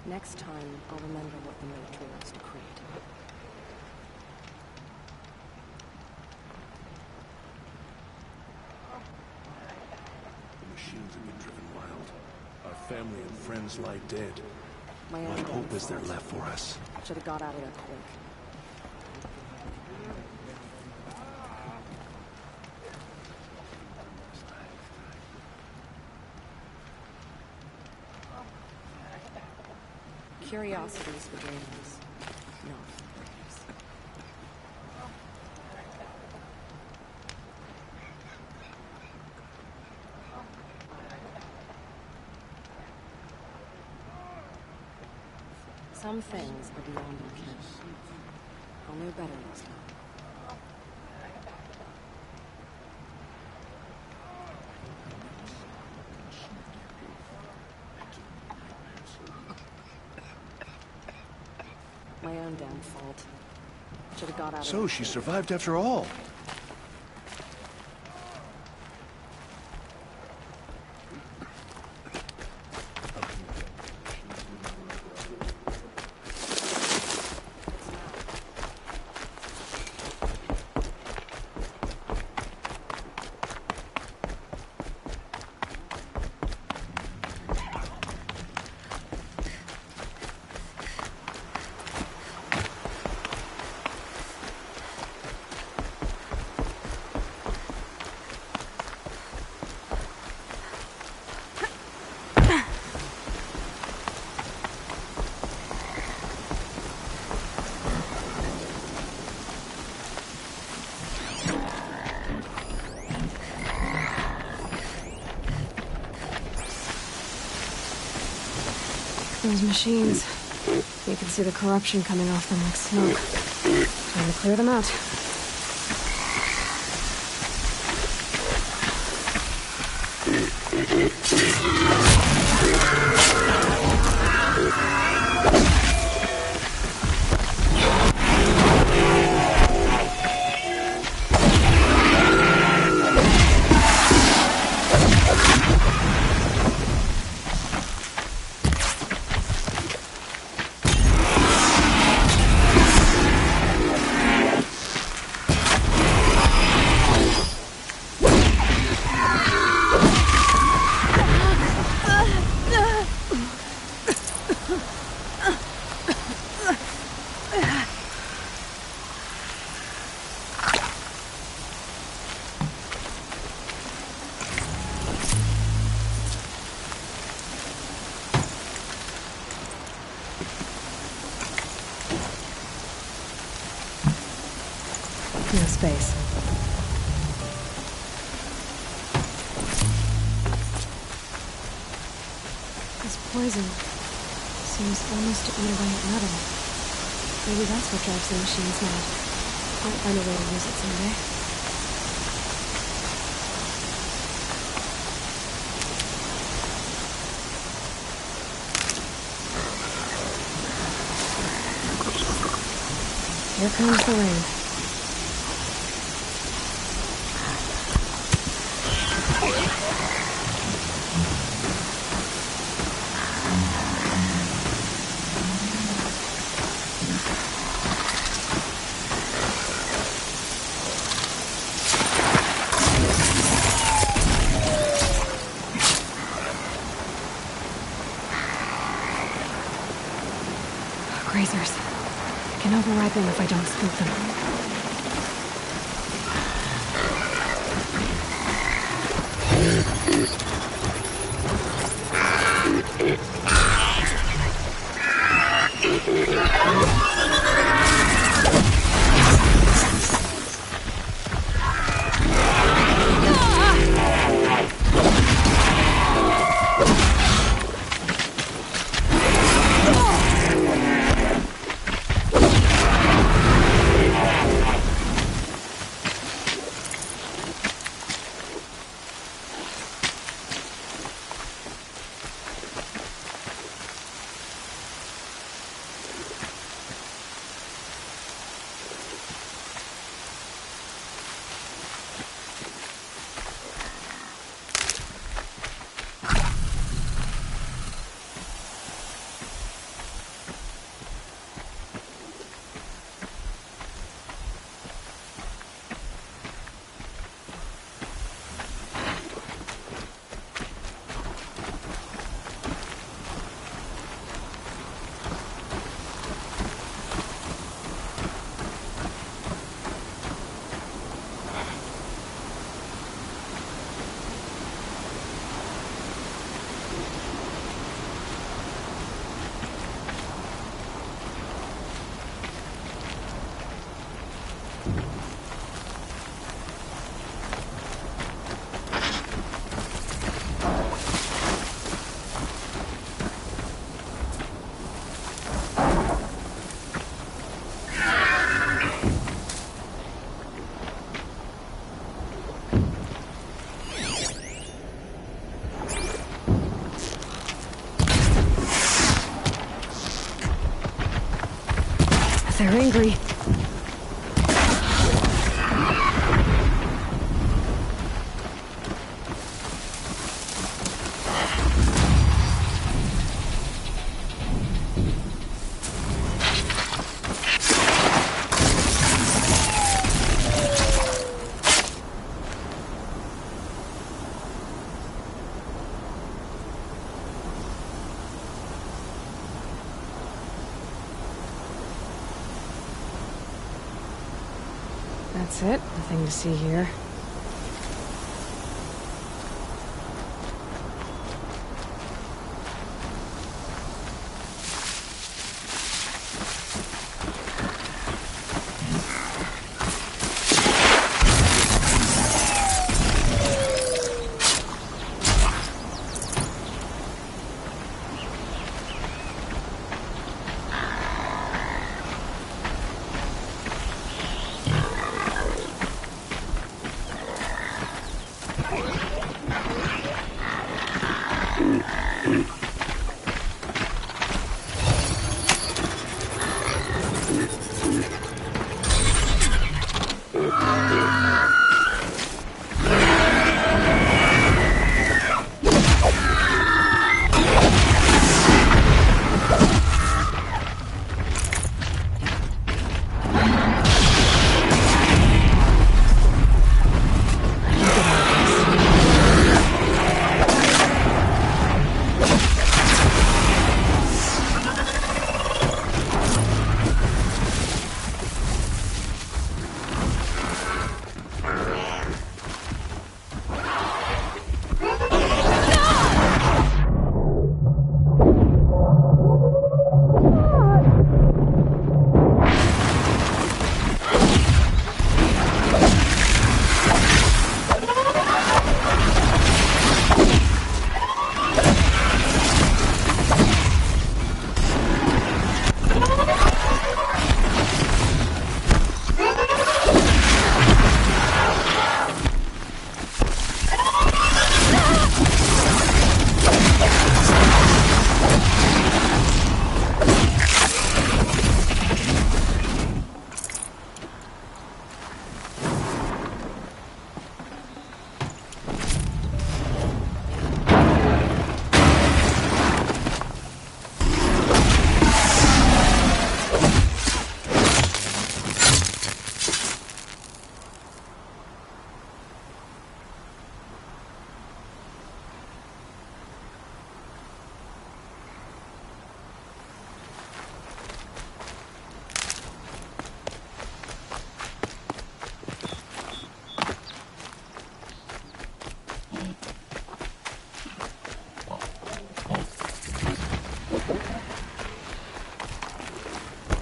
Next time, I'll remember what the military wants to create. The machines have been driven wild. Our family and friends lie dead. My own What hope is there left for us? Should have got out of there quick. Curiosities for dreamers, not for brains. Some things are beyond our ken. I'll know better next time. My own damn fault. Should have got out of So she survived after all. Those machines. You can see the corruption coming off them like smoke. Time to clear them out. No space. This poison seems almost to eat away at metal. Maybe that's what drives the machines mad. I'll find a way to use it someday. Here comes the rain. Grazers. I can override them if I don't spook them. They're angry. That's it. Nothing to see here.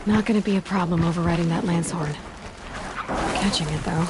Not gonna be a problem overriding that lance horn. Catching it, though.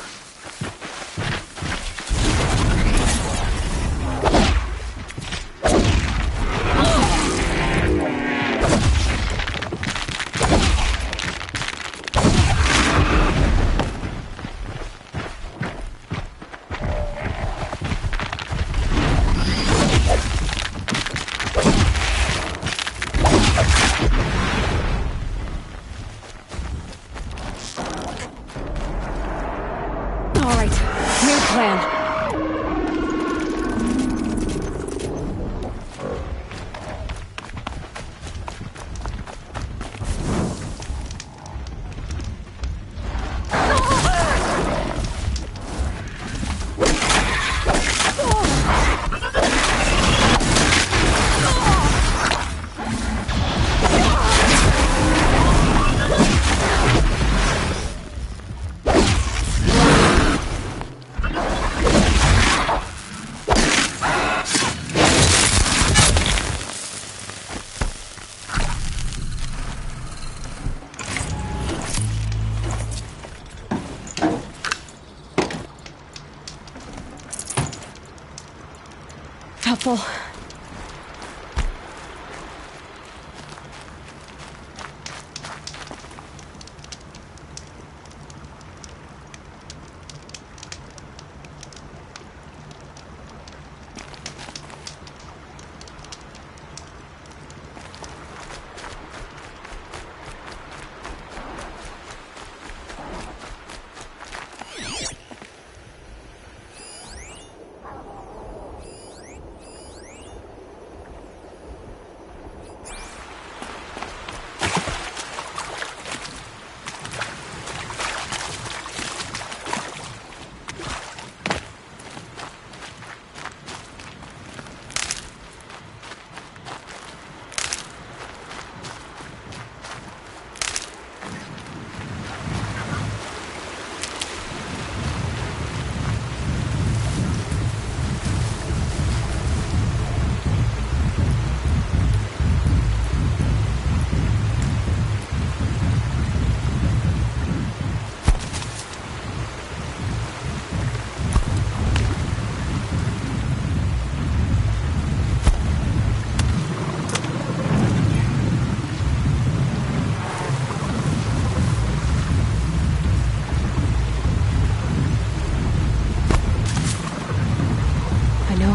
Helpful.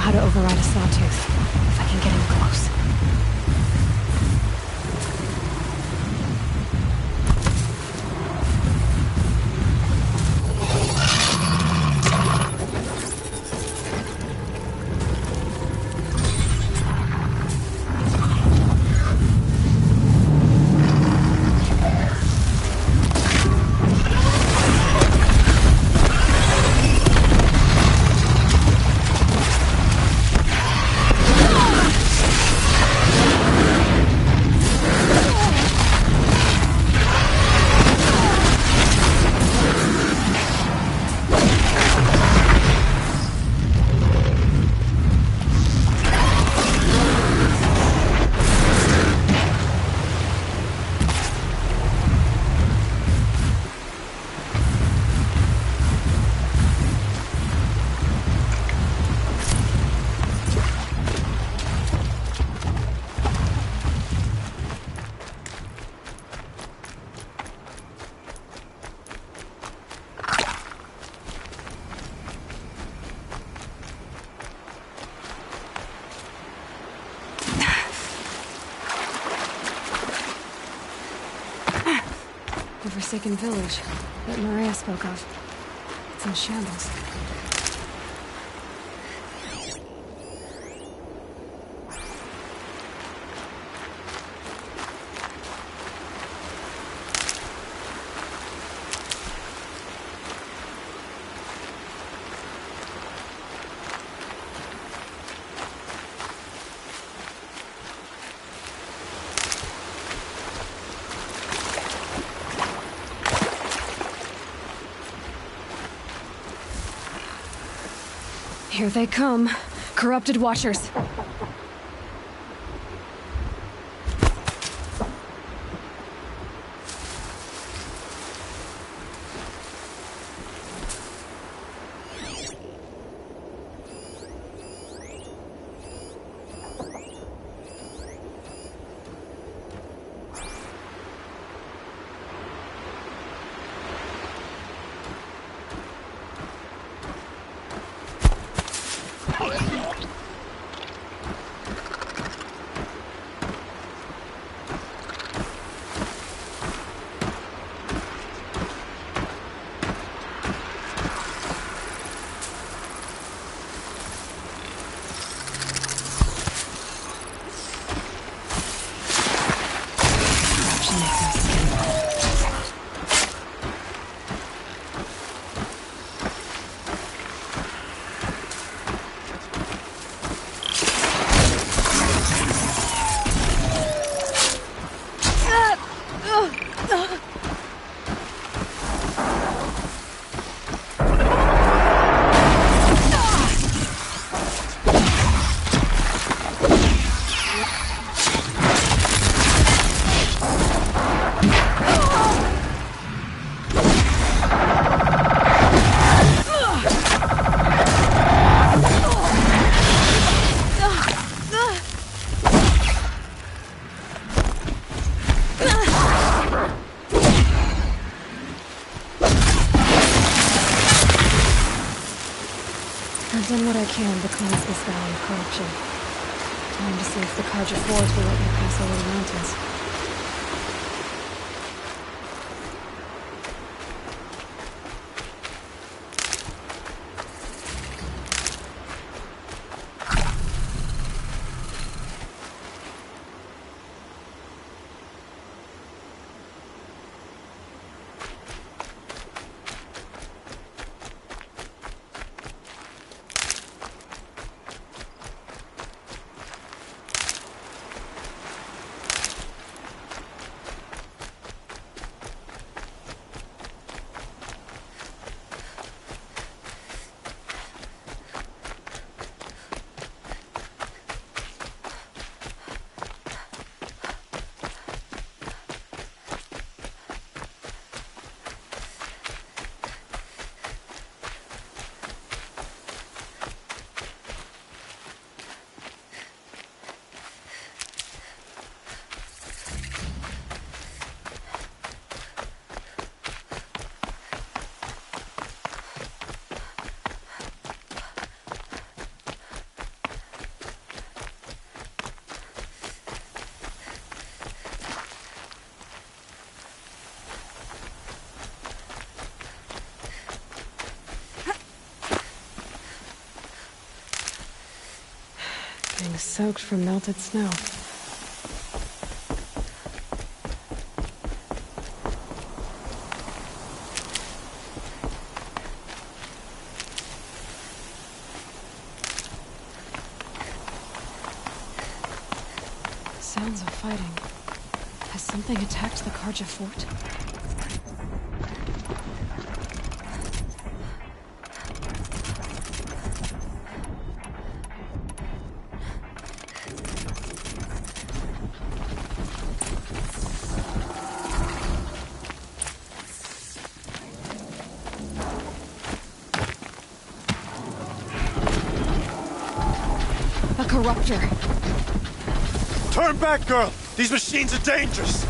How to override a sawtooth, if I can get him close. The forsaken village that Maria spoke of. It's in shambles. Here they come. Corrupted Watchers. I've done what I can to cleanse this valley of corruption. Time to see if the Carja Fort will let me pass over the mountains. Getting soaked from melted snow. Sounds of fighting. Has something attacked the Carja Fort? A corruptor. Turn back, girl! These machines are dangerous!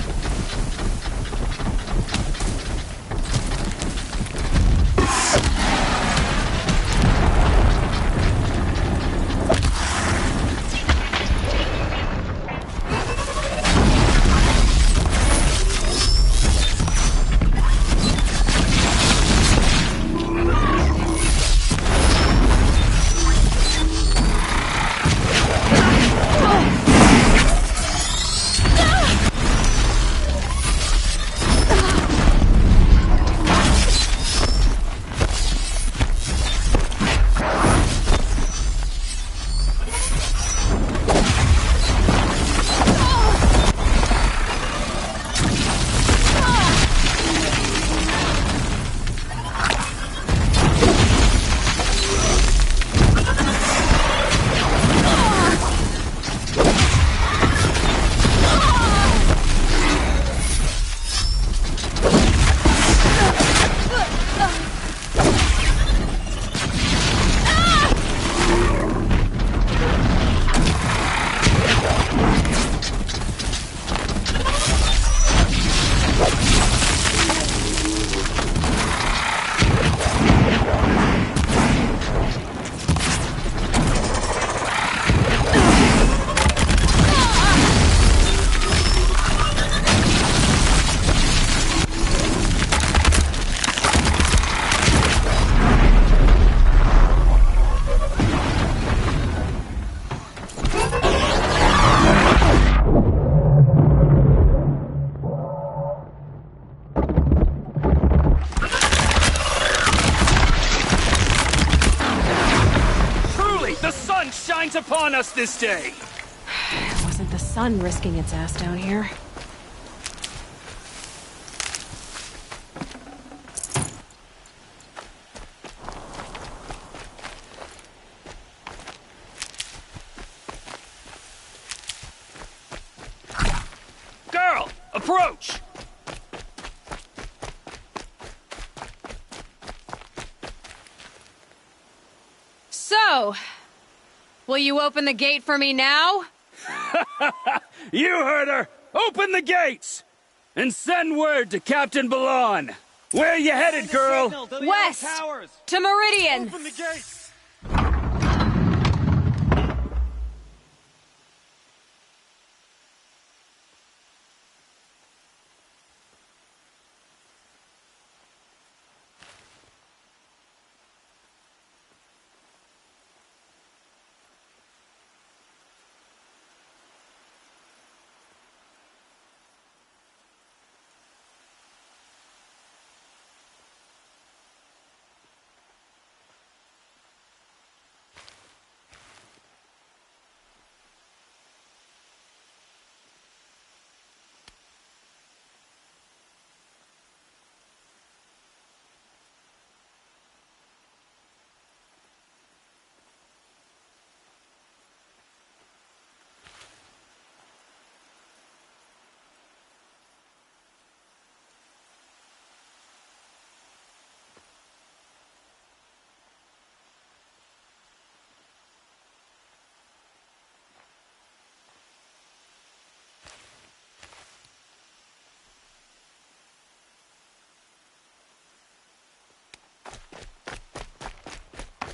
Upon us this day. It wasn't the sun risking its ass down here. Girl, approach! So, will you open the gate for me now? You heard her! Open the gates! And send word to Captain Ballon. Where you headed, girl? West! To Meridian! Open the gates!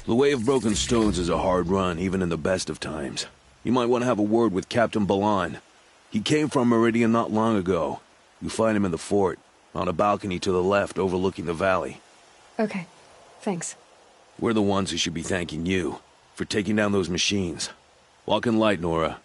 The Way of Broken Stones is a hard run, even in the best of times. You might want to have a word with Captain Balan. He came from Meridian not long ago. You find him in the fort, on a balcony to the left overlooking the valley. Okay, thanks. We're the ones who should be thanking you for taking down those machines. Walk in light, Nora.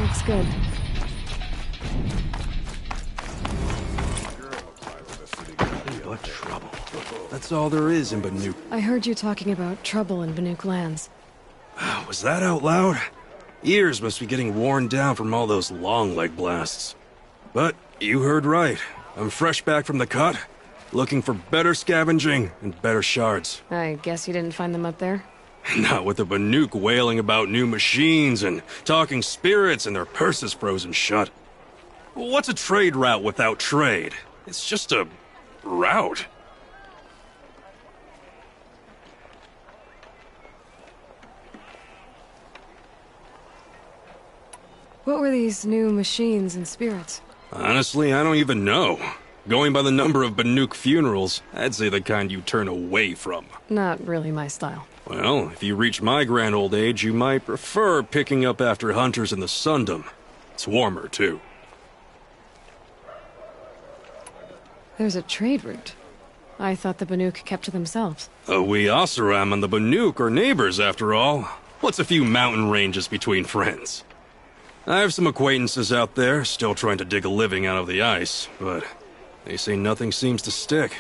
Looks good. What trouble? That's all there is in Banuk. I heard you talking about trouble in Banuk lands. Was that out loud? Ears must be getting worn down from all those long leg blasts. But you heard right. I'm fresh back from the cut, looking for better scavenging and better shards. I guess you didn't find them up there? Not with the Banuk wailing about new machines and talking spirits and their purses frozen shut. What's a trade route without trade? It's just a route. What were these new machines and spirits? Honestly, I don't even know. Going by the number of Banuk funerals, I'd say the kind you turn away from. Not really my style. Well, if you reach my grand old age, you might prefer picking up after hunters in the Sundom. It's warmer, too. There's a trade route. I thought the Banuk kept to themselves. We Oseram and the Banuk are neighbors, after all. What's a few mountain ranges between friends? I have some acquaintances out there, still trying to dig a living out of the ice, but they say nothing seems to stick.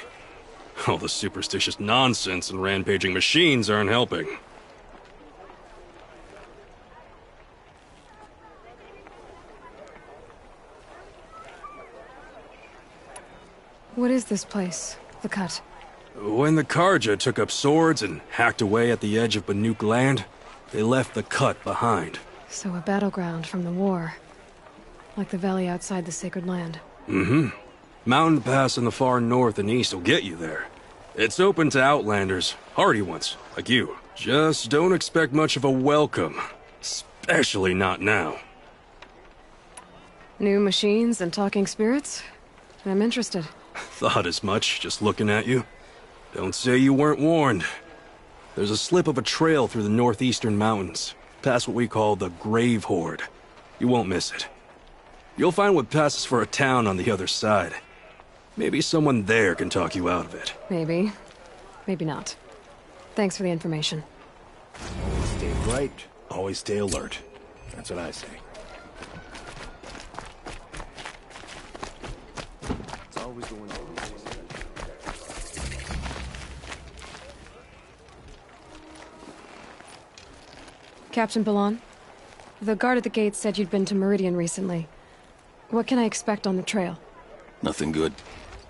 All the superstitious nonsense and rampaging machines aren't helping. What is this place? The Cut? When the Karja took up swords and hacked away at the edge of Banuk land, they left the Cut behind. So a battleground from the war. Like the valley outside the Sacred Land. Mm-hmm. Mountain Pass in the far north and east will get you there. It's open to outlanders, hardy ones, like you. Just don't expect much of a welcome. Especially not now. New machines and talking spirits? I'm interested. Thought as much, just looking at you. Don't say you weren't warned. There's a slip of a trail through the northeastern mountains, past what we call the Grave Horde. You won't miss it. You'll find what passes for a town on the other side. Maybe someone there can talk you out of it. Maybe. Maybe not. Thanks for the information. Always stay bright, always stay alert. That's what I say. It's always the one. Captain Balan? The guard at the gate said you'd been to Meridian recently. What can I expect on the trail? Nothing good.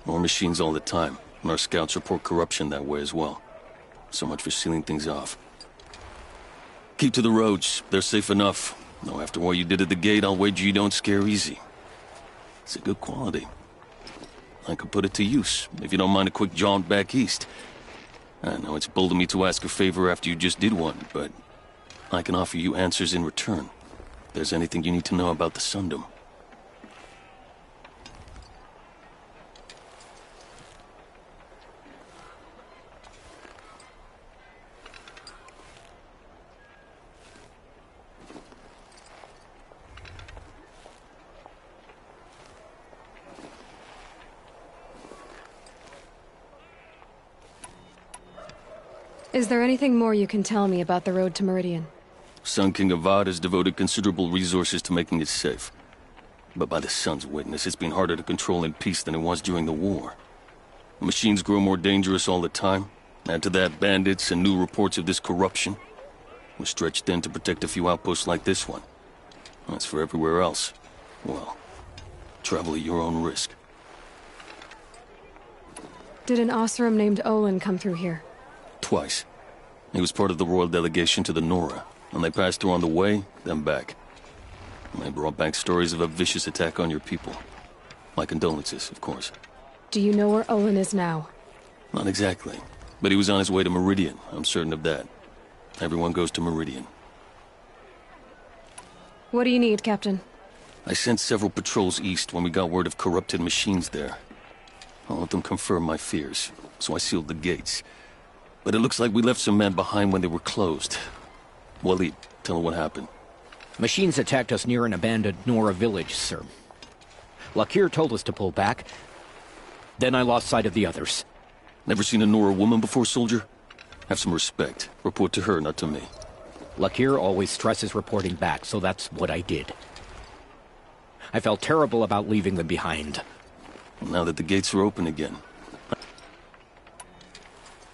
More machines all the time, and our scouts report corruption that way as well. So much for sealing things off. Keep to the roads. They're safe enough. Though after what you did at the gate, I'll wager you don't scare easy. It's a good quality. I could put it to use, if you don't mind a quick jaunt back east. I know it's bold of me to ask a favor after you just did one, but I can offer you answers in return. if there's anything you need to know about the Sundom. Is there anything more you can tell me about the road to Meridian? Sun King Avad has devoted considerable resources to making it safe. But by the Sun's witness, it's been harder to control in peace than it was during the war. The machines grow more dangerous all the time. Add to that bandits and new reports of this corruption. We're stretched thin to protect a few outposts like this one. As for everywhere else, well, travel at your own risk. Did an Oseram named Olin come through here? Twice. He was part of the royal delegation to the Nora, and they passed through on the way, then back. They brought back stories of a vicious attack on your people. My condolences, of course. Do you know where Olin is now? Not exactly, but he was on his way to Meridian, I'm certain of that. Everyone goes to Meridian. What do you need, Captain? I sent several patrols east when we got word of corrupted machines there. All of them confirmed my fears, so I sealed the gates. But it looks like we left some men behind when they were closed. Waleed, tell her what happened. Machines attacked us near an abandoned Nora village, sir. Lakir told us to pull back. Then I lost sight of the others. Never seen a Nora woman before, soldier? Have some respect. Report to her, not to me. Lakir always stresses reporting back, so that's what I did. I felt terrible about leaving them behind. Now that the gates are open again.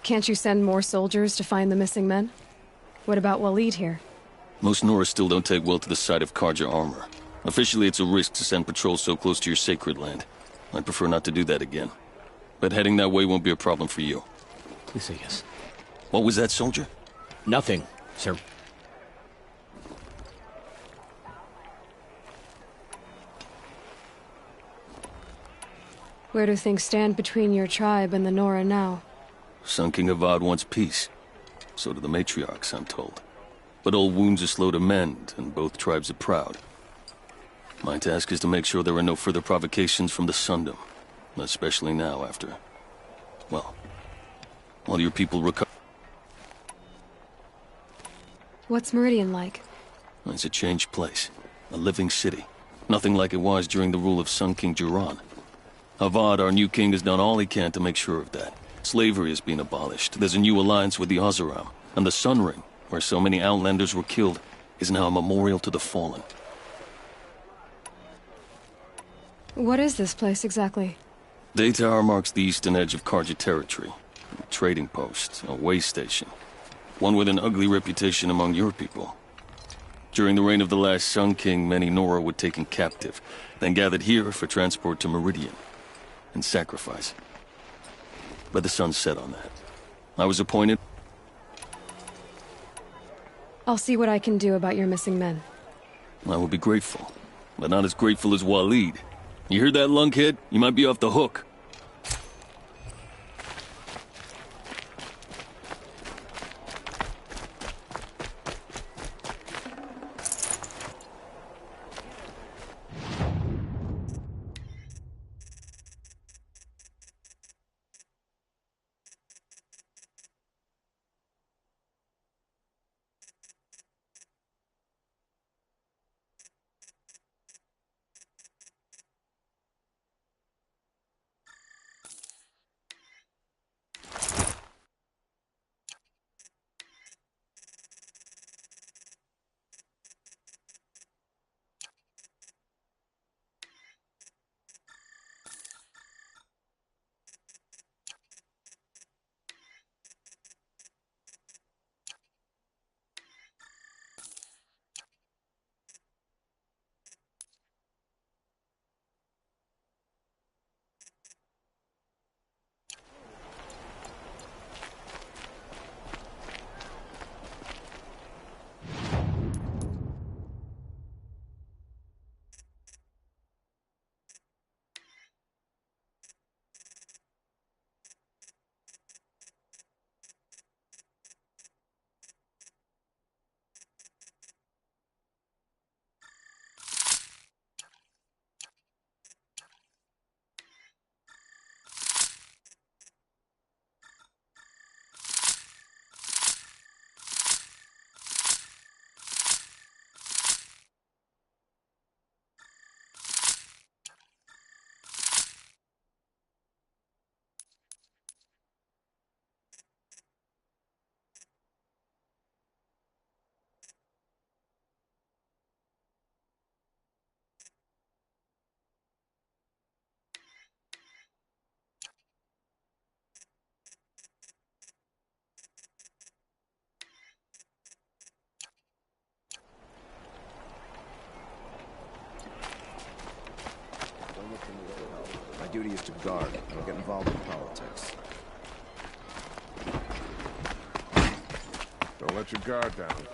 Can't you send more soldiers to find the missing men? What about Waleed here? Most Nora still don't take well to the sight of Karja armor. Officially, it's a risk to send patrols so close to your sacred land. I'd prefer not to do that again. But heading that way won't be a problem for you. Please say yes. What was that, soldier? Nothing, sir. Where do things stand between your tribe and the Nora now? Sun King Avad wants peace. So do the matriarchs, I'm told. But old wounds are slow to mend, and both tribes are proud. My task is to make sure there are no further provocations from the Sundom. Especially now after... well, while your people recover... What's Meridian like? It's a changed place. A living city. Nothing like it was during the rule of Sun King Jiran. Avad, our new king, has done all he can to make sure of that. Slavery has been abolished. There's a new alliance with the Oseram. And the Sun Ring, where so many Outlanders were killed, is now a memorial to the fallen. What is this place exactly? Day Tower marks the eastern edge of Karja territory. A trading post, a way station. One with an ugly reputation among your people. During the reign of the last Sun King, many Nora were taken captive, then gathered here for transport to Meridian. And sacrifice. But the sun set on that. I was appointed... I'll see what I can do about your missing men. I will be grateful. But not as grateful as Waleed. You hear that, lunkhead? You might be off the hook. duty is to guard. I don't get involved in politics. Don't let your guard down.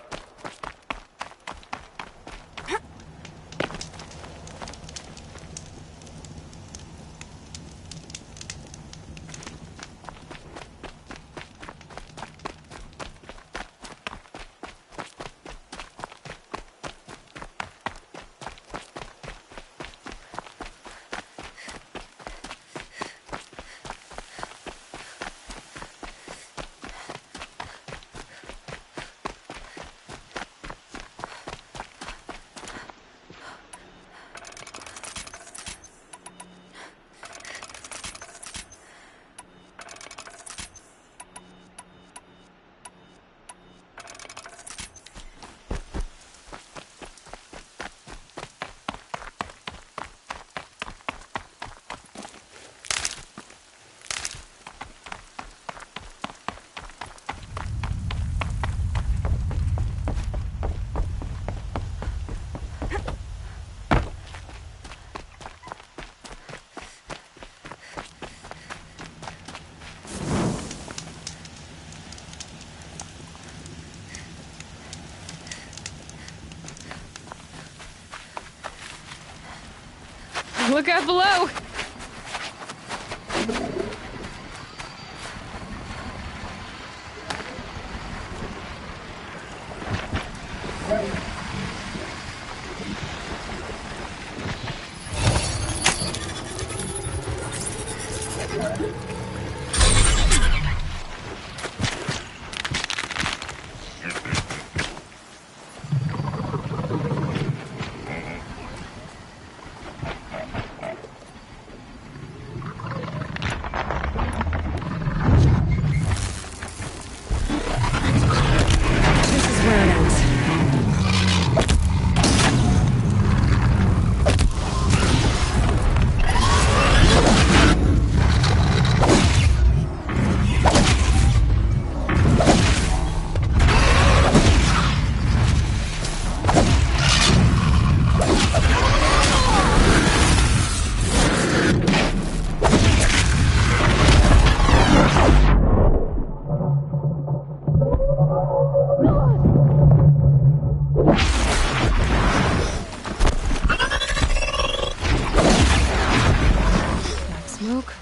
Look out below!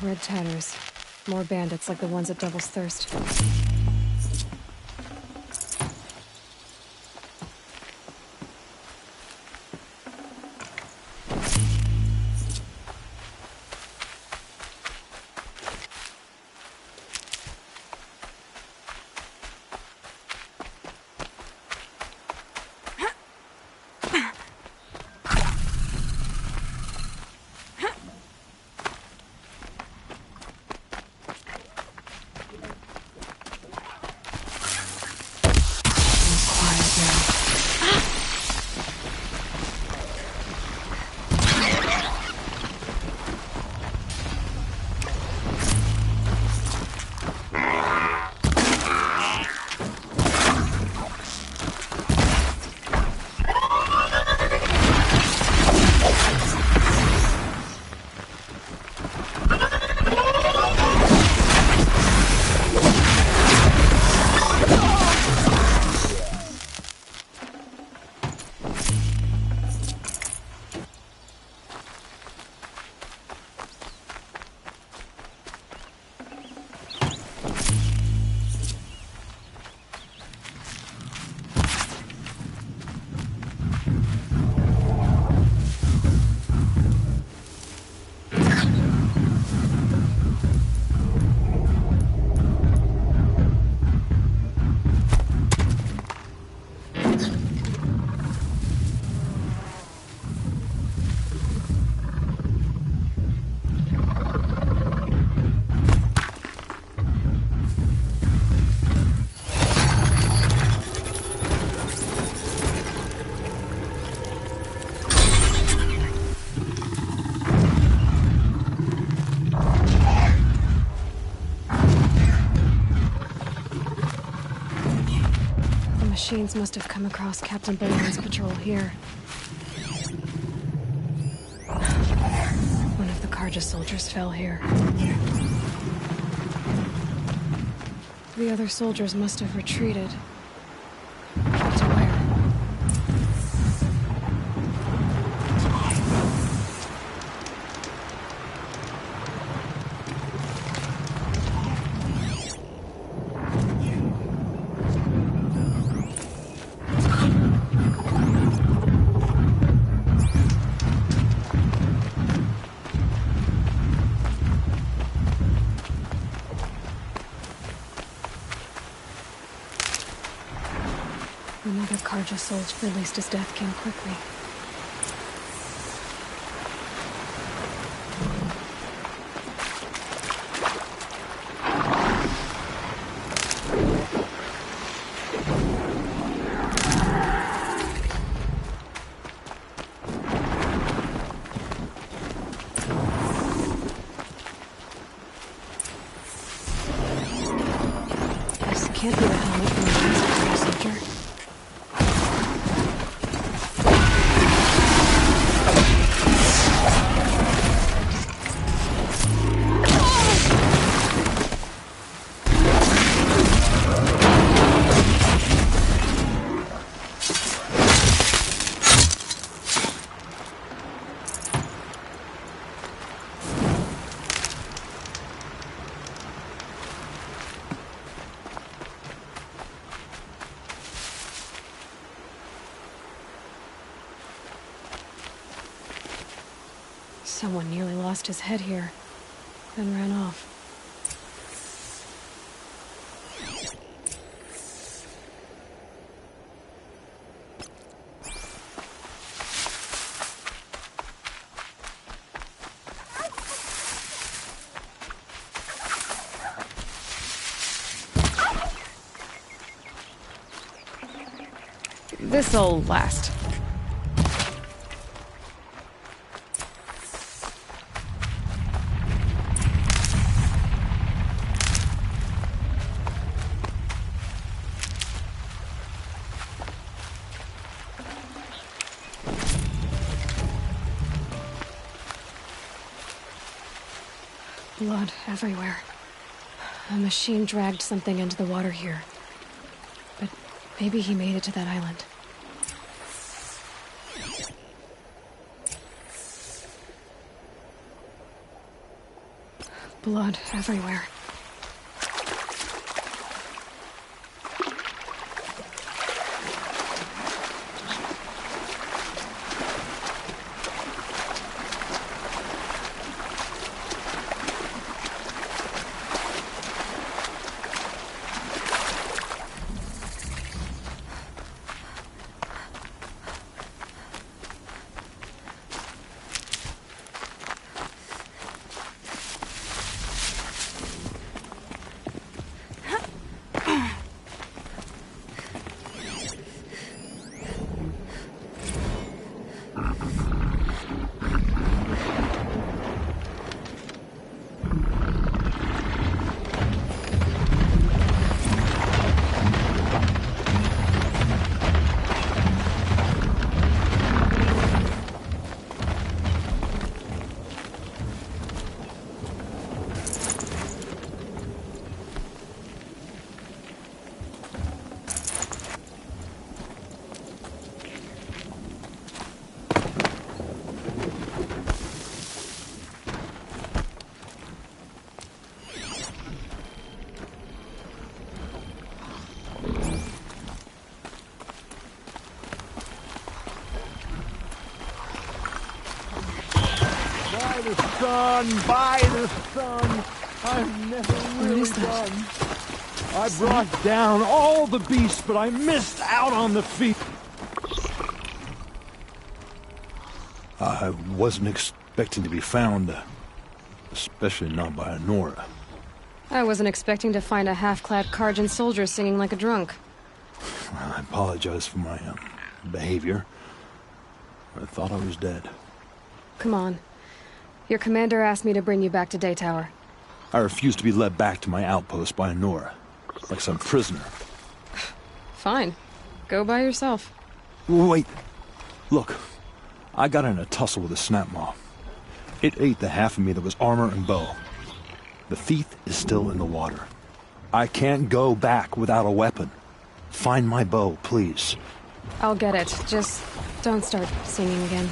Red tatters. More bandits like the ones at Devil's Thirst. Machines must have come across Captain Bolan's patrol here. One of the Karja soldiers fell here. The other soldiers must have retreated. But to where? Another Karja soldier, at least his death came quickly. This can't be the helmet from a Karja soldier. Someone nearly lost his head here, then ran off. This'll last. Blood everywhere. A machine dragged something into the water here. But maybe he made it to that island. Blood everywhere. By the sun, I've never really done. I brought down all the beasts, but I missed out on the feet. I wasn't expecting to be found, especially not by Nora. I wasn't expecting to find a half-clad Karjan soldier singing like a drunk. I apologize for my behavior. I thought I was dead. Come on. Your commander asked me to bring you back to Day Tower. I refused to be led back to my outpost by Nora, like some prisoner. Fine. Go by yourself. Wait. Look, I got in a tussle with a snap mob. It ate the half of me that was armor and bow. The thief is still in the water. I can't go back without a weapon. Find my bow, please. I'll get it. Just don't start singing again.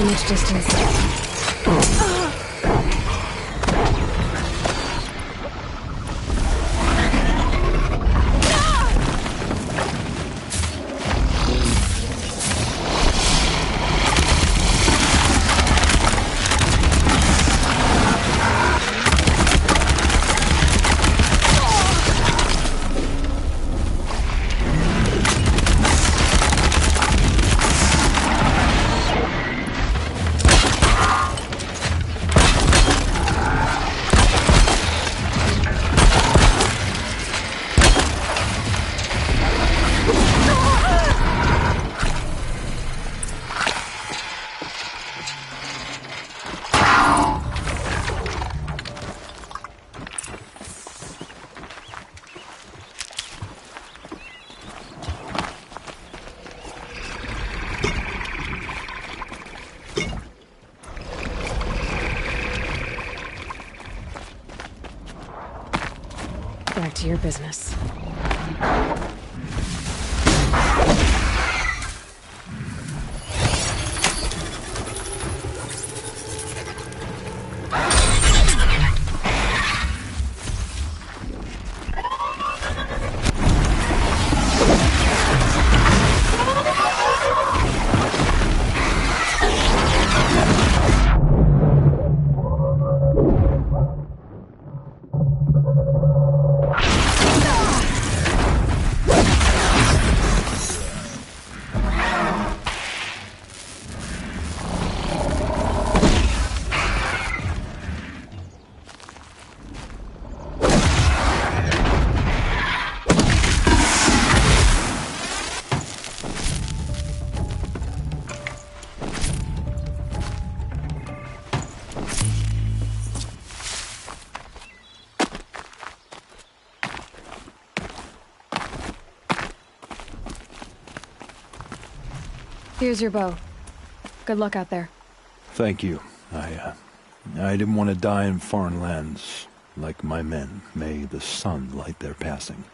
Much distance. Back to your business. Here's your bow. Good luck out there. Thank you. I didn't want to die in foreign lands like my men. May the sun light their passing.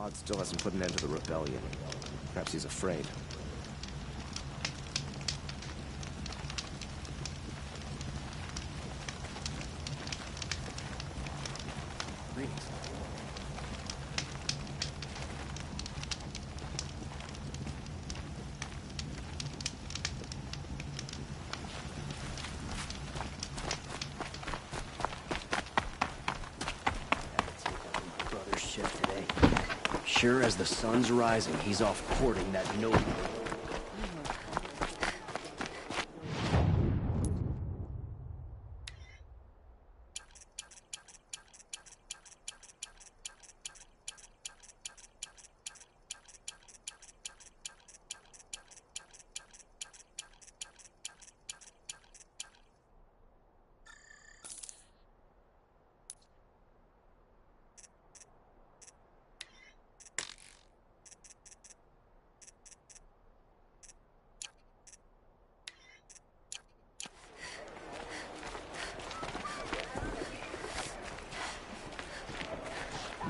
God still hasn't put an end to the rebellion. Perhaps he's afraid. Greetings. Brother's shift today. Sure as the sun's rising, he's off courting that noble.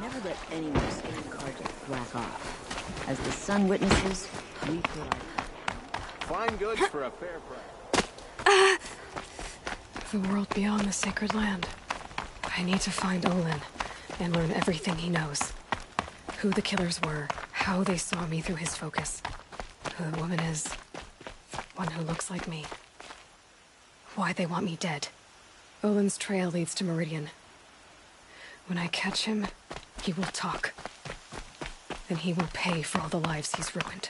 Never let anyone say your cards whack off. As the sun witnesses, we put our... Fine goods for a fair price. The world beyond the sacred land. I need to find Olin and learn everything he knows. Who the killers were, how they saw me through his focus. Who the woman is. One who looks like me. Why they want me dead. Olin's trail leads to Meridian. When I catch him, he will talk. Then he will pay for all the lives he's ruined.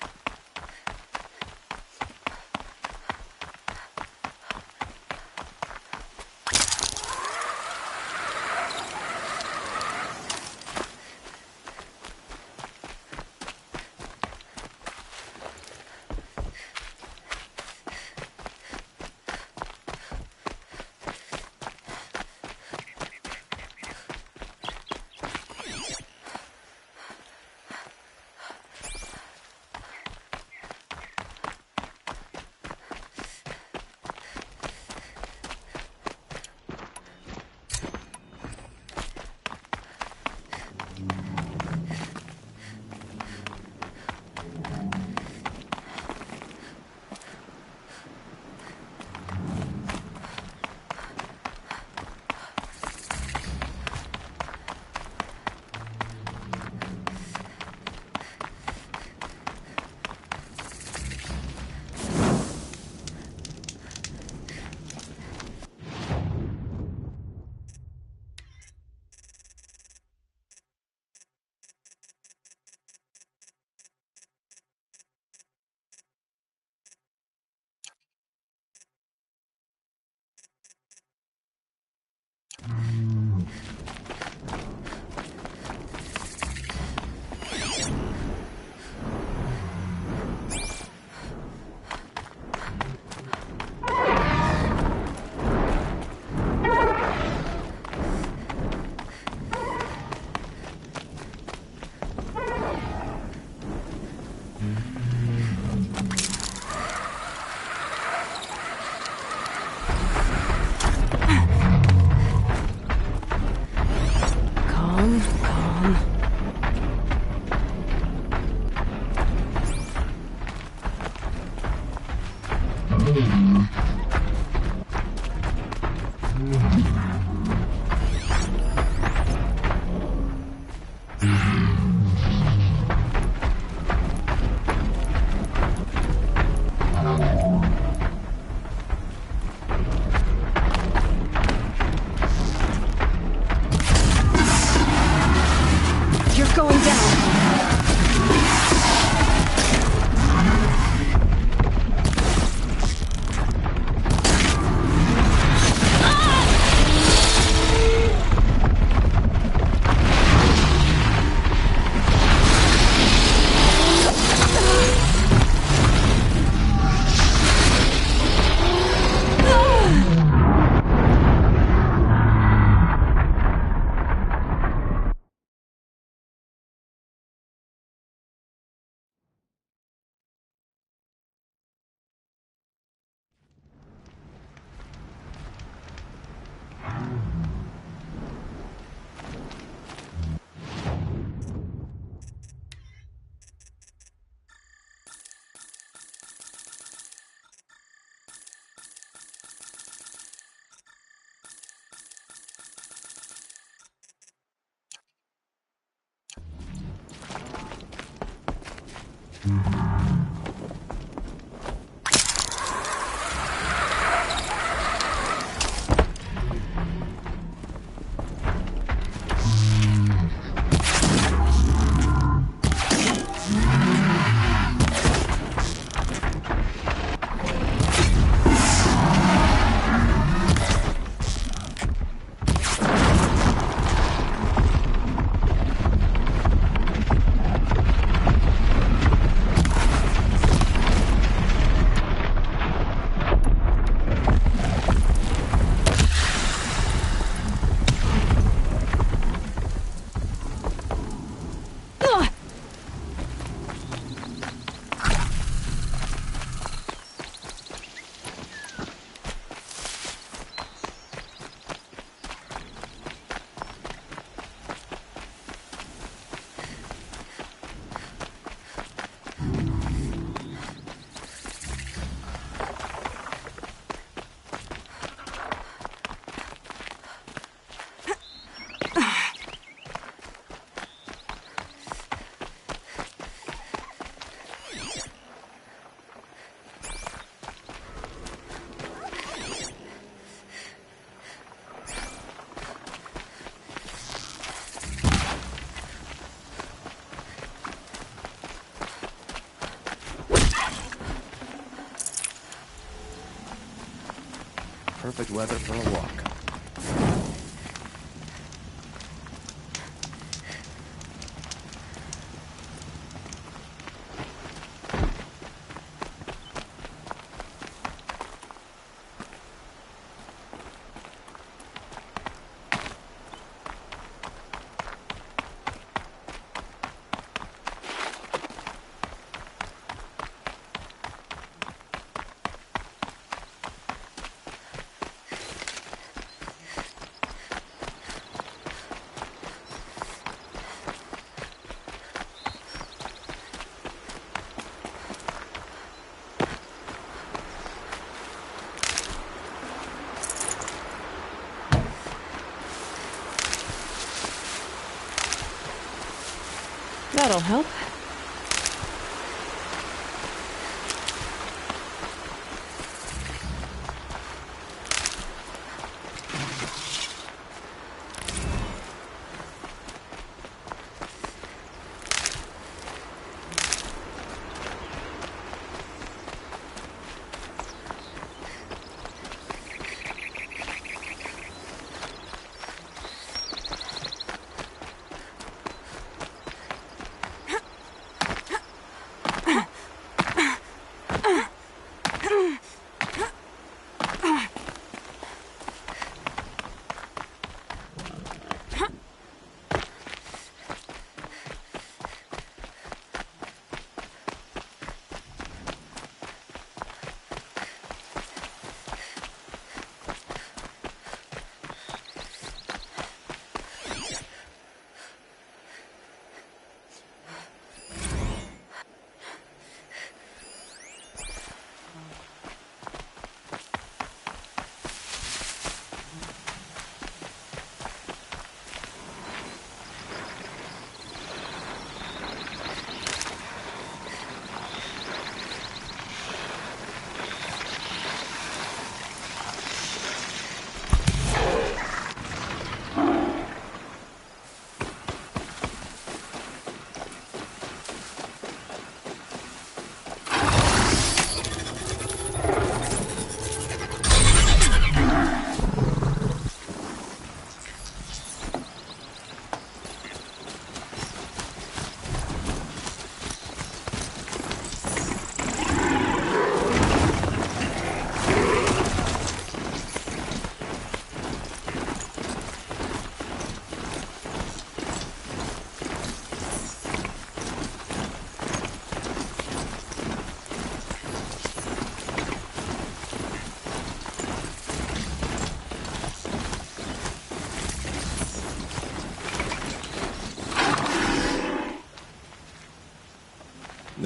Perfect weather for a walk. That'll help.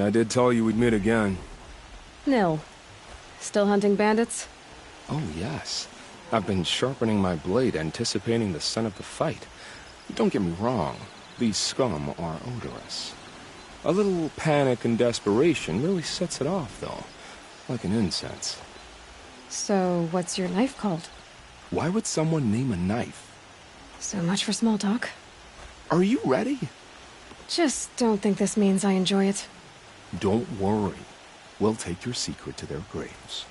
I did tell you we'd meet again. Nil. Still hunting bandits? Oh, yes. I've been sharpening my blade, anticipating the son of the fight. Don't get me wrong. These scum are odorous. A little panic and desperation really sets it off, though. Like an incense. So, what's your knife called? Why would someone name a knife? So much for small talk. Are you ready? Just don't think this means I enjoy it. Don't worry. We'll take your secret to their graves.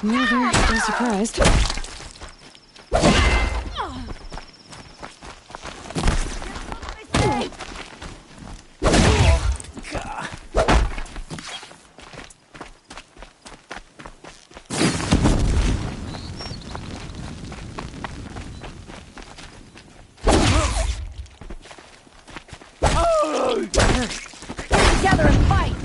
Well, they're still surprised. Together and fight!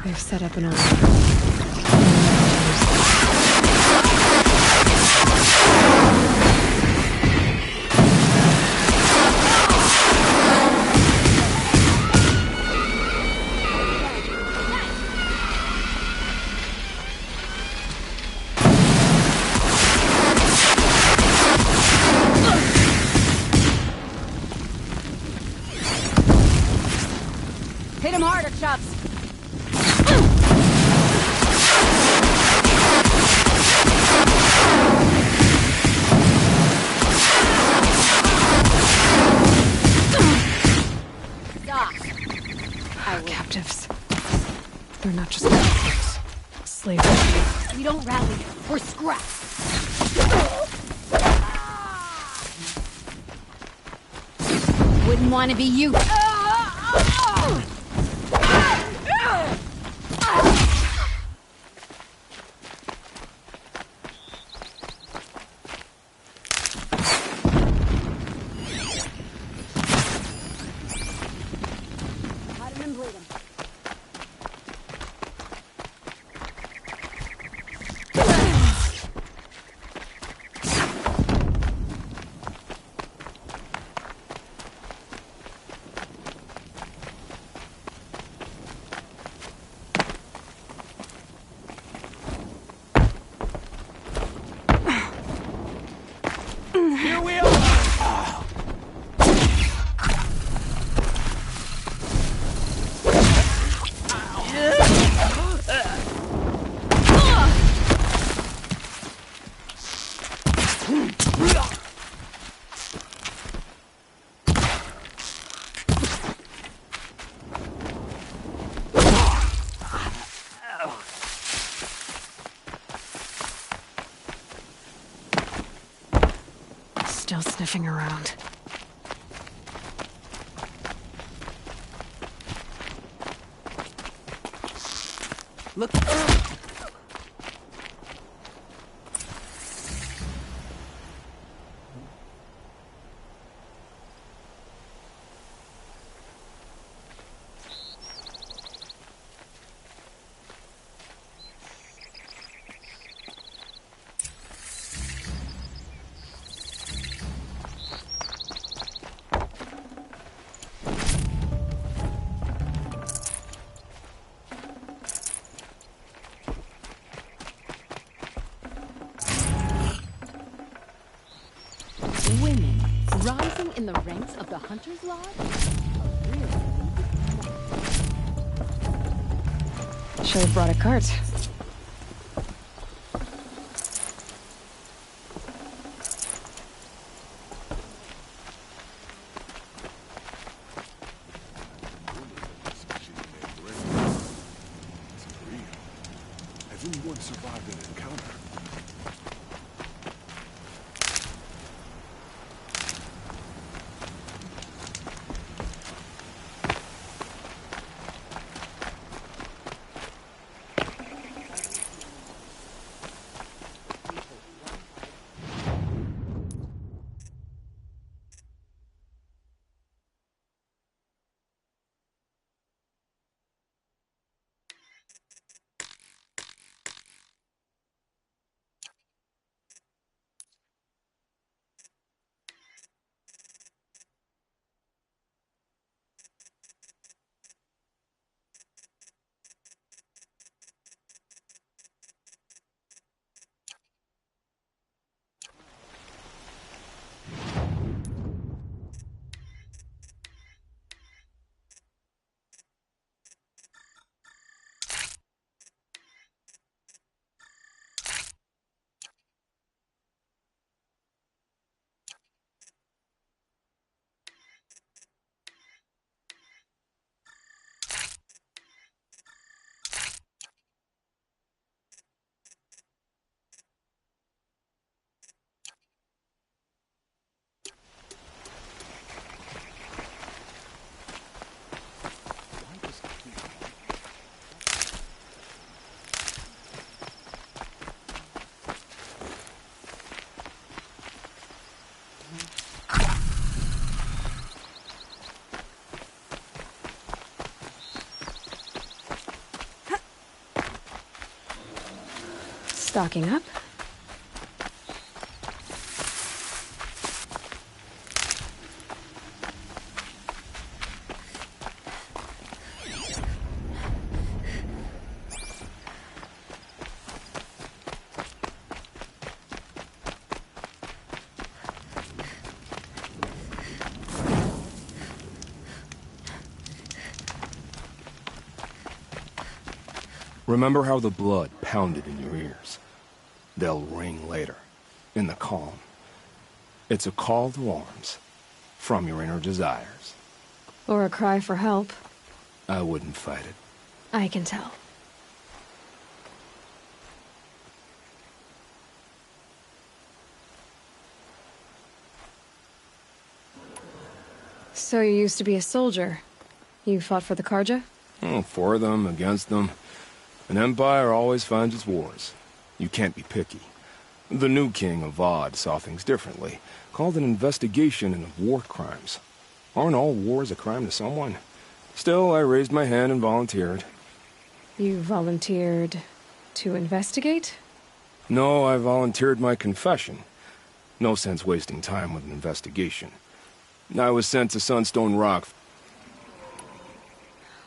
They've set up an army. Hit him harder, Chops! Captives. They're not just captives. Slaves. We don't rally. We're scrapped. Wouldn't want to be you. Here we are! Still sniffing around. Look. The Hunter's Lodge? Should have brought a cart. Everyone survived an encounter. Stocking up. Remember how the blood pounded in your ears? They'll ring later, in the calm. It's a call to arms, from your inner desires. Or a cry for help. I wouldn't fight it. I can tell. So you used to be a soldier. You fought for the Karja? Oh, for them, against them. An empire always finds its wars. You can't be picky. The new king of Vod saw things differently. Called an investigation into war crimes. Aren't all wars a crime to someone? Still, I raised my hand and volunteered. You volunteered to investigate? No, I volunteered my confession. No sense wasting time with an investigation. I was sent to Sunstone Rock.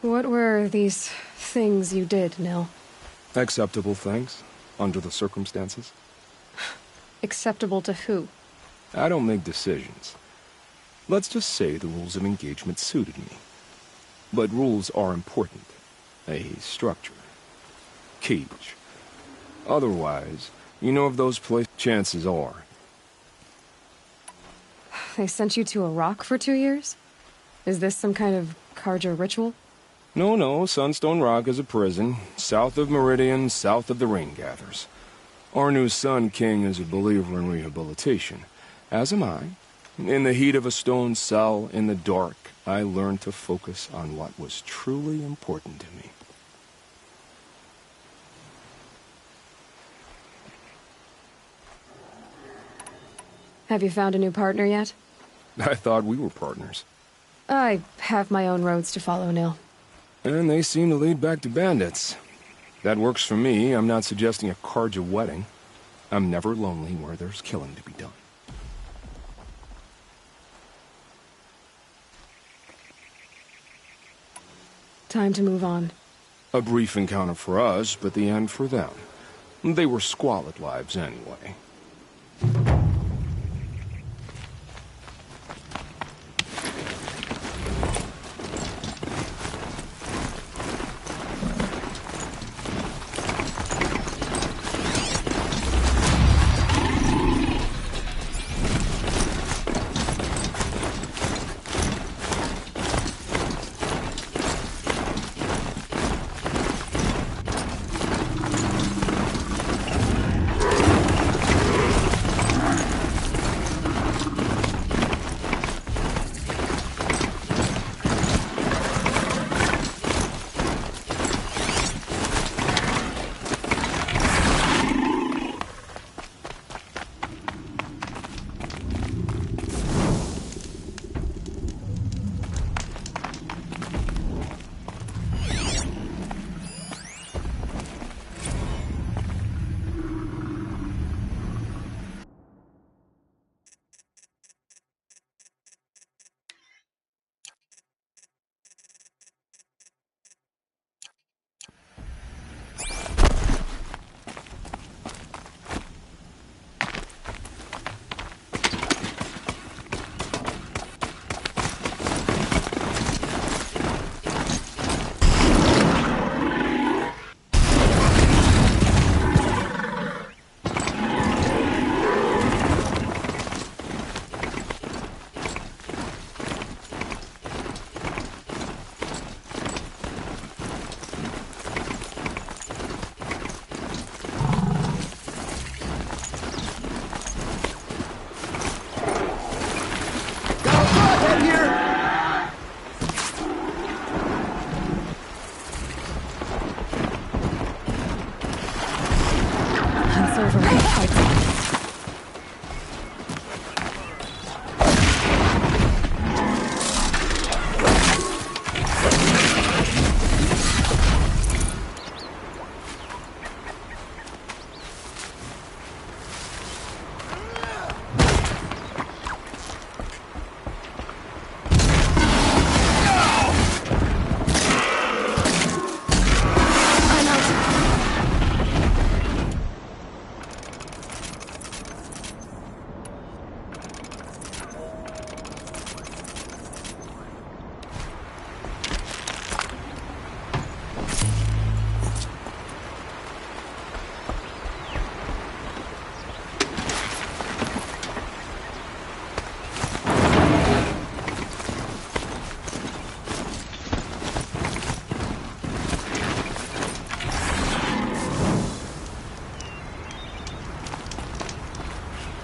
What were these things you did, Nil? Acceptable things, under the circumstances. Acceptable to who? I don't make decisions. Let's just say the rules of engagement suited me. But rules are important. A structure. Cage. Otherwise, you know of those places, chances are. They sent you to a rock for 2 years? Is this some kind of Karja ritual? No, Sunstone Rock is a prison, south of Meridian, south of the Rain Gathers. Our new Sun King is a believer in rehabilitation, as am I. In the heat of a stone cell, in the dark, I learned to focus on what was truly important to me. Have you found a new partner yet? I thought we were partners. I have my own roads to follow, Nil. And they seem to lead back to bandits. That works for me. I'm not suggesting a Karja wedding. I'm never lonely where there's killing to be done. Time to move on. A brief encounter for us, but the end for them. They were squalid lives anyway. wherever I can fight them.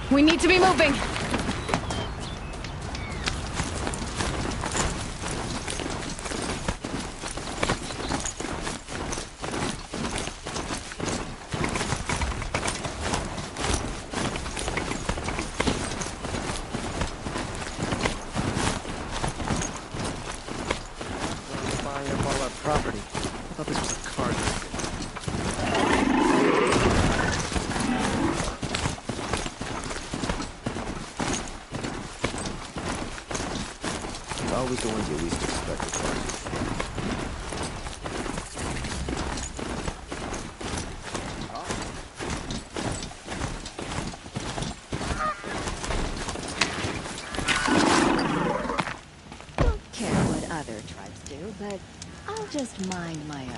We need to be moving! Buying up all our property. I thought this was a car market. Always the ones you least expect to find. Don't care what other tribes do, but I'll just mind my own.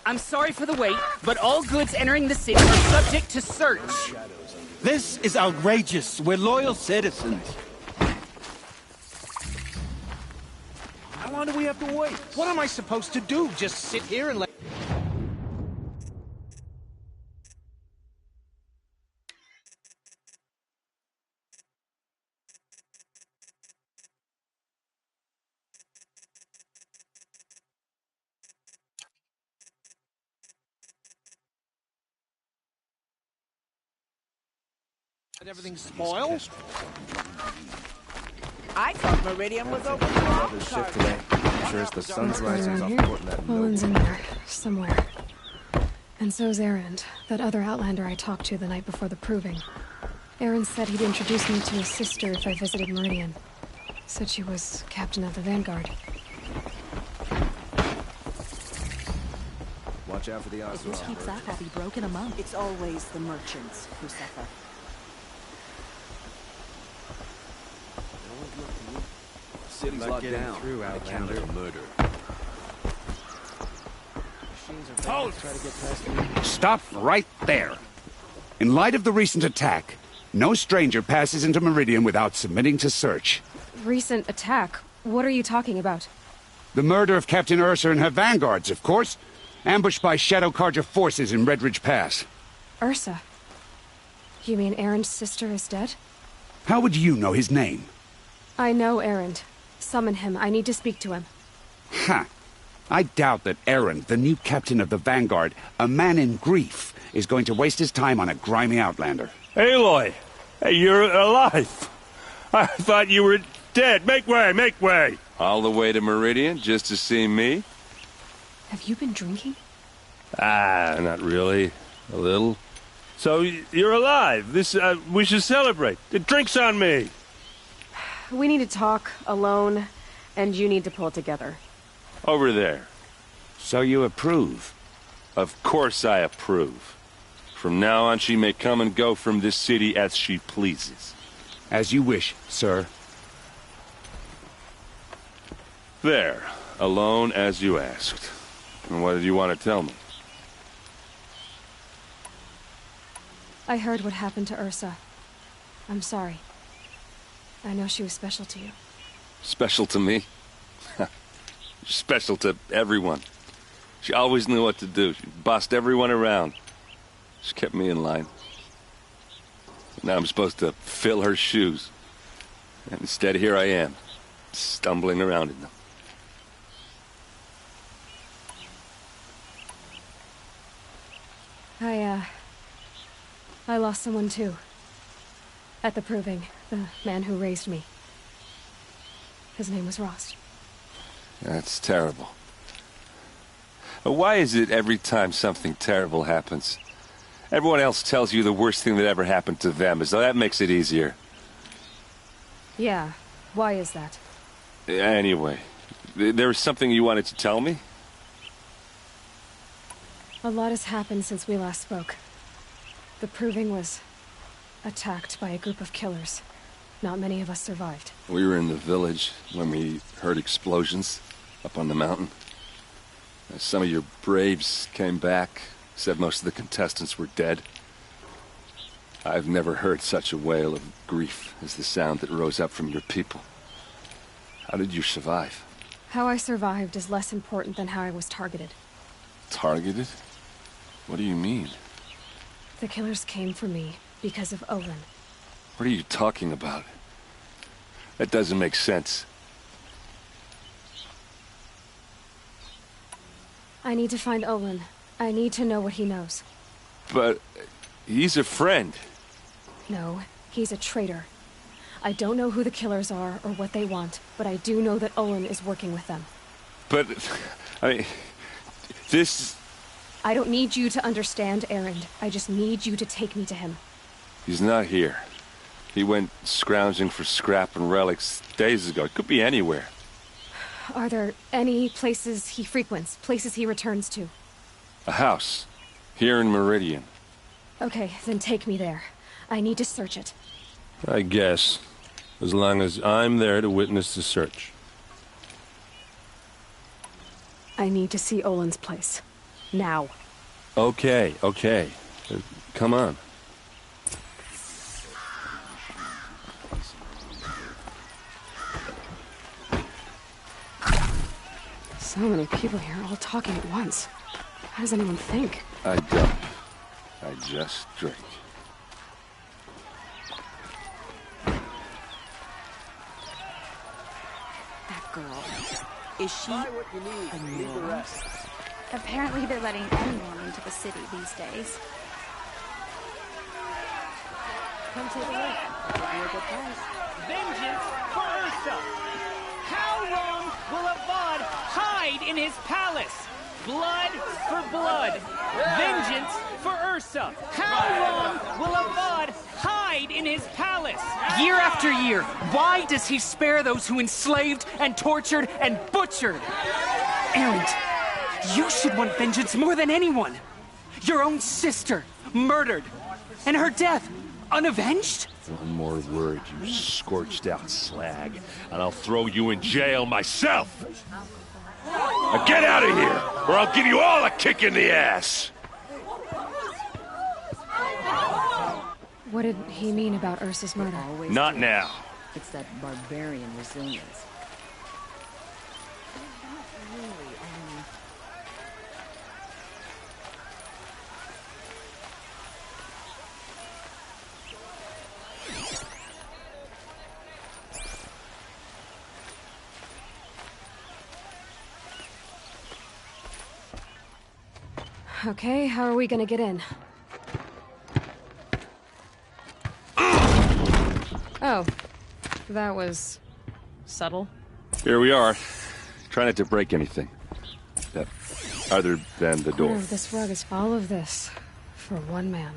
I'm sorry for the wait, but all goods entering the city are subject to search. This is outrageous. We're loyal citizens. How long do we have to wait? What am I supposed to do? Just sit here and let... Did everything spoil? I thought Meridian was open to all Shift today. I'm sure as the sun's rising, Around off here. port in that Olin's in there, somewhere. And so's Erend, that other Outlander I talked to the night before the proving. Erend said he'd introduce me to his sister if I visited Meridian. Said she was captain of the Vanguard. Watch out for the odds. If this keeps up, I'll be broke in a month. It's always the merchants who suffer. City's locked down. Through on account of a murder. Hold! Try to get past Stop right there. In light of the recent attack, no stranger passes into Meridian without submitting to search. Recent attack? What are you talking about? The murder of Captain Ursa and her vanguards, of course. Ambushed by Shadow Carja forces in Redridge Pass. Ursa? You mean Erend's sister is dead? How would you know his name? I know Erend. Summon him. I need to speak to him. Ha! I doubt that Erend, the new captain of the Vanguard, a man in grief, is going to waste his time on a grimy outlander. Aloy! Hey, you're alive! I thought you were dead. Make way, make way! All the way to Meridian just to see me? Have you been drinking? Ah, not really. A little. So, you're alive. We should celebrate. The drink's on me. We need to talk, alone, and you need to pull it together. Over there. So you approve? Of course I approve. From now on, she may come and go from this city as she pleases. As you wish, sir. There. Alone as you asked. And what did you want to tell me? I heard what happened to Ursa. I'm sorry. I know she was special to you. Special to me? Special to everyone. She always knew what to do. She bossed everyone around. She kept me in line. Now I'm supposed to fill her shoes. And instead, here I am, stumbling around in them. I lost someone too. At the proving, the man who raised me. His name was Rost. That's terrible. Why is it every time something terrible happens, everyone else tells you the worst thing that ever happened to them, as though that makes it easier? Yeah, why is that? Anyway, there was something you wanted to tell me? A lot has happened since we last spoke. The proving was attacked by a group of killers. Not many of us survived. We were in the village when we heard explosions up on the mountain. Some of your braves came back, said most of the contestants were dead. I've never heard such a wail of grief as the sound that rose up from your people. How did you survive? How I survived is less important than how I was targeted. Targeted? What do you mean? The killers came for me because of Olin. What are you talking about? That doesn't make sense. I need to find Olin. I need to know what he knows. But he's a friend. No, he's a traitor. I don't know who the killers are or what they want, but I do know that Olin is working with them. But, I mean, this... I don't need you to understand, Erend. I just need you to take me to him. He's not here. He went scrounging for scrap and relics days ago. It could be anywhere. Are there any places he frequents, places he returns to? A house. Here in Meridian. Okay, then take me there. I need to search it. I guess. As long as I'm there to witness the search. I need to see Olin's place. Now. Okay. Come on. So many people here, all talking at once. How does anyone think? I don't. I just drink. That girl. Is she what you need. a Leave the neuron? rest. Apparently they're letting anyone into the city these days. Come take a look. Give you a good price. Vengeance for Ursa! How long will Avad hide in his palace? Blood for blood. Vengeance for Ursa. How long will Avad hide in his palace? Year after year, why does he spare those who enslaved and tortured and butchered? Erend, you should want vengeance more than anyone. Your own sister, murdered. And her death, unavenged? One more word, you scorched out slag, and I'll throw you in jail myself! Now get out of here, or I'll give you all a kick in the ass! What did he mean about Ursa's murder? Not now. It's that barbarian resilience. Okay, how are we gonna get in? Oh, that was subtle. Here we are. Try not to break anything. Other than the door. This rug is all of this for one man.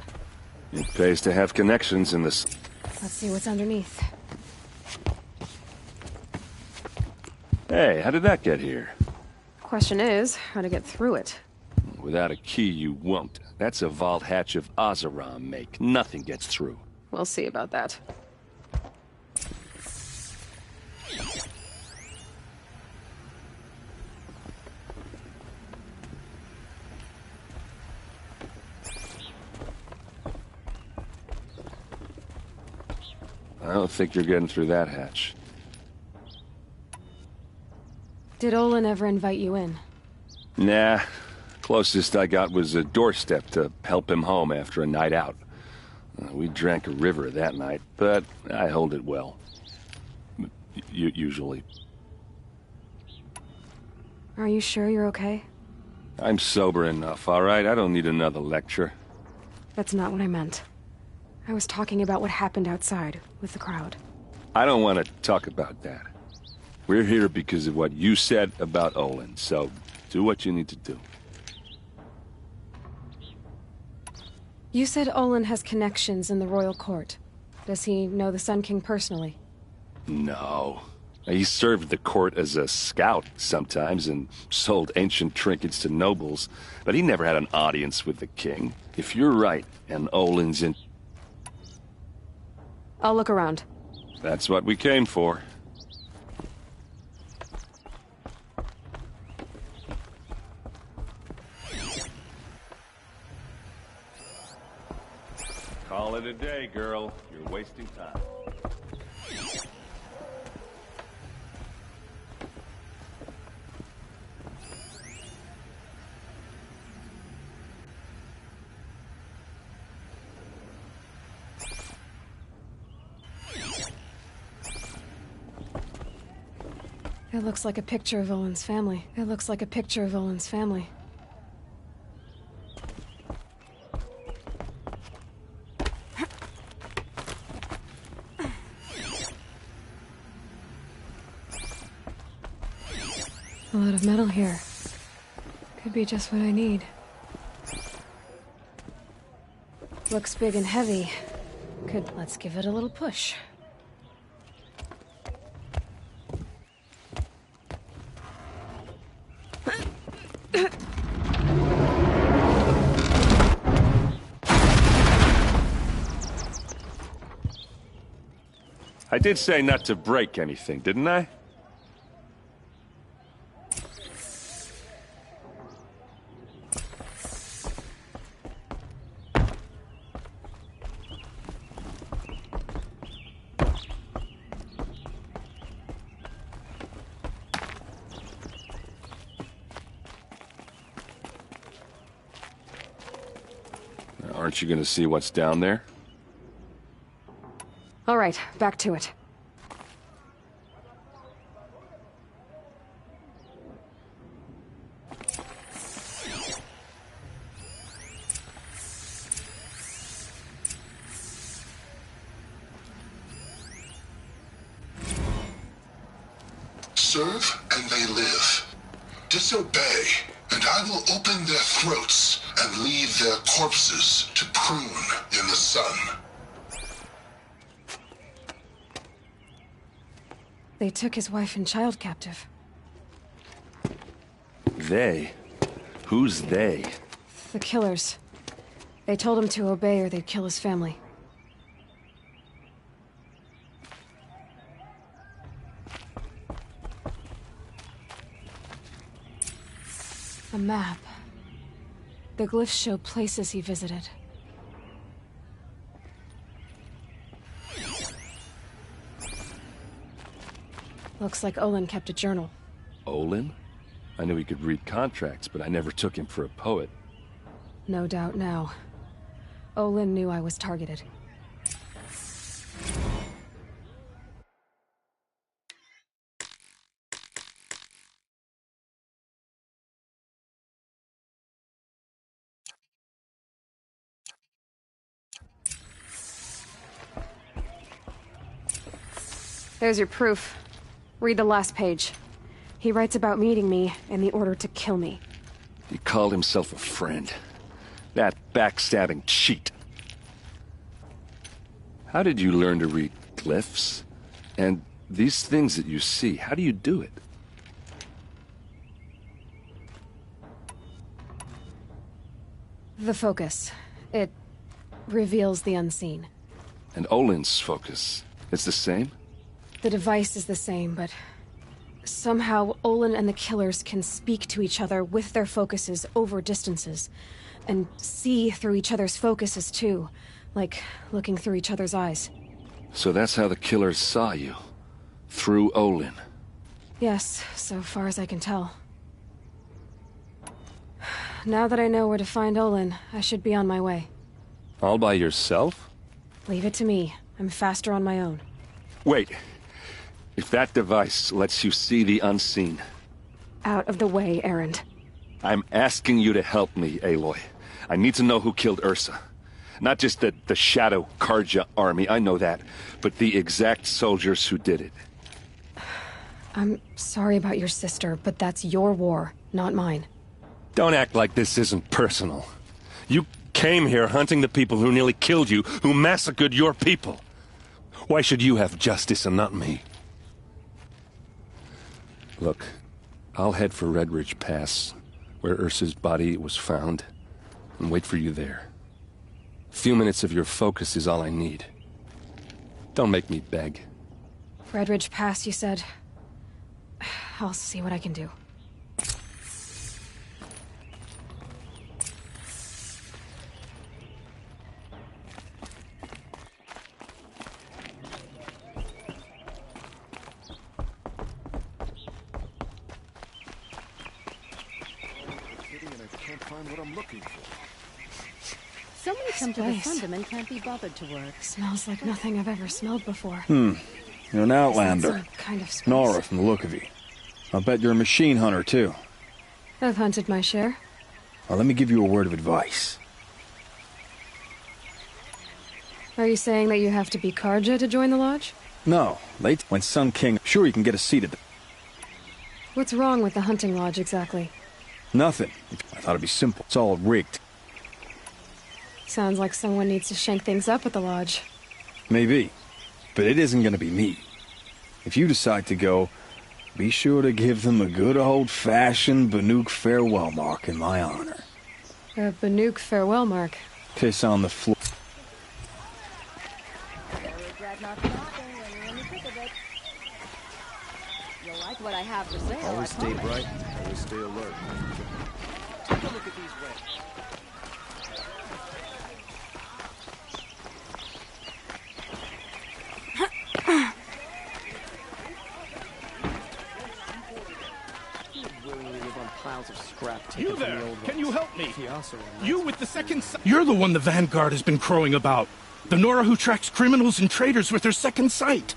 It pays to have connections in this. Let's see what's underneath. Hey, how did that get here? Question is, how to get through it. Without a key, you won't. That's a vault hatch of Oseram make. Nothing gets through. We'll see about that. I don't think you're getting through that hatch. Did Olin ever invite you in? Nah. Closest I got was a doorstep to help him home after a night out. We drank a river that night, but I hold it well. Usually. Are you sure you're okay? I'm sober enough, all right? I don't need another lecture. That's not what I meant. I was talking about what happened outside, with the crowd. I don't want to talk about that. We're here because of what you said about Olin, so do what you need to do. You said Olin has connections in the royal court. Does he know the Sun King personally? No. He served the court as a scout sometimes and sold ancient trinkets to nobles, but he never had an audience with the king. If you're right, and Olin's in... I'll look around. That's what we came for. Call it a day, girl. You're wasting time. It looks like a picture of Olin's family. It looks like a picture of Olin's family. A lot of metal here. Could be just what I need. Looks big and heavy. Let's give it a little push. I did say not to break anything, didn't I? Aren't you going to see what's down there? All right, back to it. Serve and they live. Disobey, and I will open their throats and leave their corpses to prune in the sun. They took his wife and child captive. They? Who's they? The killers. They told him to obey or they'd kill his family. A map. The glyphs show places he visited. Looks like Olin kept a journal. Olin? I knew he could read contracts, but I never took him for a poet. No doubt now. Olin knew I was targeted. There's your proof. Read the last page. He writes about meeting me and the order to kill me. He called himself a friend. That backstabbing cheat. How did you learn to read glyphs? And these things that you see, how do you do it? The focus. It reveals the unseen. And Olin's focus, it's the same? The device is the same, but somehow Olin and the killers can speak to each other with their focuses over distances, and see through each other's focuses too, like looking through each other's eyes. So that's how the killers saw you? Through Olin? Yes, so far as I can tell. Now that I know where to find Olin, I should be on my way. All by yourself? Leave it to me. I'm faster on my own. Wait. If that device lets you see the unseen... Out of the way, Erend. I'm asking you to help me, Aloy. I need to know who killed Ursa. Not just the Shadow Karja army, I know that, but the exact soldiers who did it. I'm sorry about your sister, but that's your war, not mine. Don't act like this isn't personal. You came here hunting the people who nearly killed you, who massacred your people. Why should you have justice and not me? Look, I'll head for Red Ridge Pass, where Ursa's body was found, and wait for you there. A few minutes of your focus is all I need. Don't make me beg. Red Ridge Pass, you said? I'll see what I can do. So many come to the Fundum and can't be bothered to work. Smells like nothing I've ever smelled before. You're an outlander. Some kind of space? Nora from the look of you. I'll bet you're a machine hunter, too. I've hunted my share. Well, let me give you a word of advice. Are you saying that you have to be Karja to join the Lodge? No, late when Sun King... Sure, you can get a seat at the... What's wrong with the hunting lodge, exactly? Nothing. I thought it'd be simple. It's all rigged. Sounds like someone needs to shank things up at the lodge. Maybe. But it isn't gonna be me. If you decide to go, be sure to give them a good old-fashioned Banuk farewell mark in my honor. A Banuk farewell mark. Piss on the floor. You'll like what I have for sale. Always stay bright, always stay alert. Take a look at these reds. You there! Can you help me? You with the second sight. You're the one the Vanguard has been crowing about. The Nora who tracks criminals and traitors with her second sight.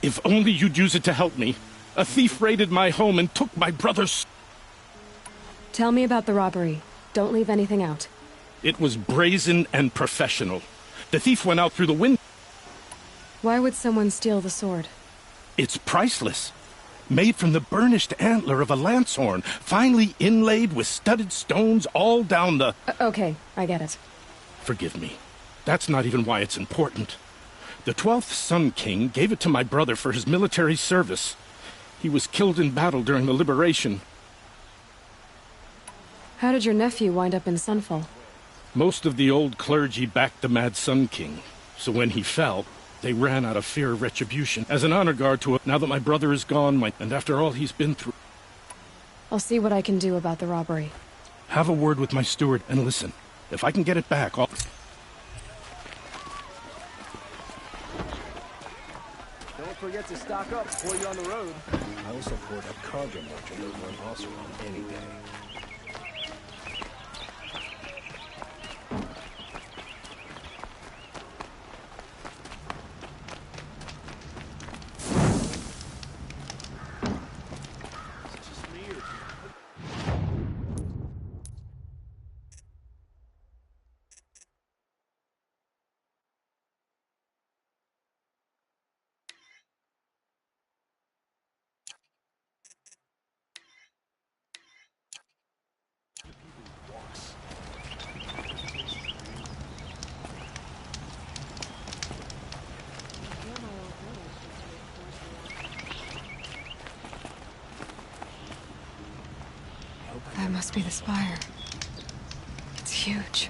If only you'd use it to help me. A thief raided my home and took my brother's... Tell me about the robbery. Don't leave anything out. It was brazen and professional. The thief went out through the window. Why would someone steal the sword? It's priceless. Made from the burnished antler of a lancehorn, finely inlaid with studded stones all down the... Okay, I get it. Forgive me. That's not even why it's important. The 12th Sun King gave it to my brother for his military service. He was killed in battle during the liberation. How did your nephew wind up in Sunfall? Most of the old clergy backed the Mad Sun King, so when he fell, they ran out of fear of retribution. As an honor guard to it, now that my brother is gone, and after all he's been through... I'll see what I can do about the robbery. Have a word with my steward, and listen. If I can get it back, I'll... Don't forget to stock up before you're on the road. I will support a cargo merchant over an Osram any day. That must be the spire. It's huge.